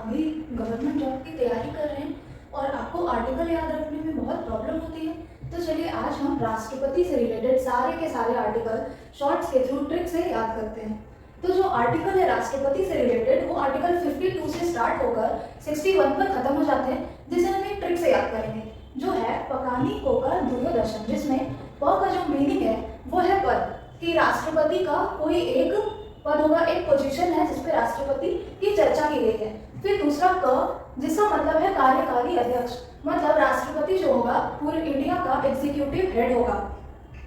अभी government job की तैयारी कर रहे हैं और आपको आर्टिकल याद रखने में बहुत प्रॉब्लम होती है, तो चलिए आज हम राष्ट्रपति से रिलेटेड सारे के सारे आर्टिकल शॉर्ट्स के थ्रू ट्रिक से याद करते हैं। तो जो आर्टिकल है राष्ट्रपति से रिलेटेड वो आर्टिकल 52 से स्टार्ट होकर 61 पर खत्म हो जाते हैं, जिसे हम एक ट्रिक से याद करेंगे जो है पकानी कोका दूरदर्शन, जिसमें प का जो मीनिंग है वो है पद कि राष्ट्रपति का कोई एक पद होगा, एक पोजीशन है जिसपे राष्ट्रपति की चर्चा की गई है। फिर दूसरा क जिसका मतलब है कार्यकारी अध्यक्ष, मतलब राष्ट्रपति जो होगा पूरे इंडिया का एग्जीक्यूटिव हेड होगा।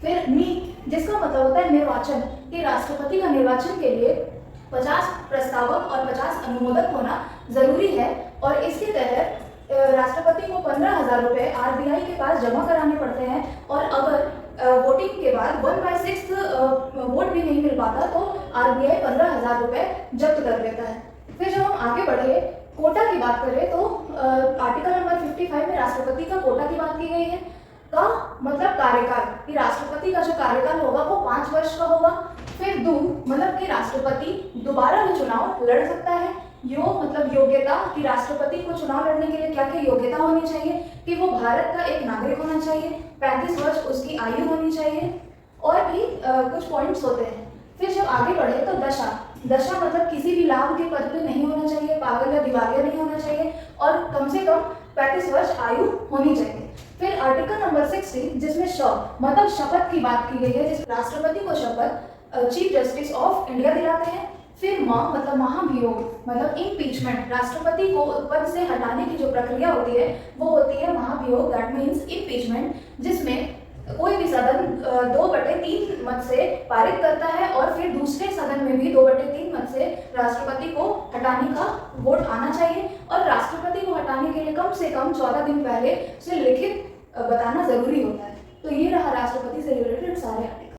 फिर नी जिसका मतलब होता है निर्वाचन, कि राष्ट्रपति का निर्वाचन के लिए 50 प्रस्तावक और 50 अनुमोदक होना जरूरी है और इसके तहत राष्ट्रपति को 15,000 रुपये आरबीआई के पास जमा कराने पड़ते हैं और अगर वोटिंग के बाद 1/6 वोट भी नहीं मिल पाता तो आरबीआई 15,000 रुपये जब्त कर लेता है। फिर जब हम आगे बढ़े कोटा की बात करें तो आर्टिकल नंबर 55 में राष्ट्रपति का कोटा की बात की गई है। का मतलब कार्यकाल, कि राष्ट्रपति का जो कार्यकाल होगा वो 5 वर्ष का होगा। फिर दू मतलब कि राष्ट्रपति दोबारा भी चुनाव लड़ सकता है। यो मतलब योग्यता, कि राष्ट्रपति को चुनाव लड़ने के लिए क्या क्या योग्यता होनी चाहिए, कि वो भारत का एक नागरिक होना चाहिए, 35 वर्ष उसकी आयु होनी चाहिए और भी कुछ पॉइंट्स होते हैं। फिर जब आगे बढ़े तो दशा मतलब किसी भी लाभ के पद पे नहीं होना चाहिए, पागल या दिवालिया नहीं होना चाहिए और कम से कम 35 वर्ष आयु होनी चाहिए। फिर आर्टिकल नंबर 60 जिसमें मतलब शपथ की बात की गई है, जिस राष्ट्रपति को शपथ चीफ जस्टिस ऑफ इंडिया दिलाते हैं। फिर मतलब महाभियोग मतलब इम्पीचमेंट, राष्ट्रपति को पद से हटाने की जो प्रक्रिया होती है वो होती है महाभियोग, दैट मीन्स इम्पीचमेंट, जिसमें कोई भी सदन 2/3 मत से पारित करता है और फिर दूसरे सदन में भी 2/3 मत से राष्ट्रपति को हटाने का वोट आना चाहिए और राष्ट्रपति को हटाने के लिए कम से कम 14 दिन पहले उसे लिखित बताना जरूरी होता है।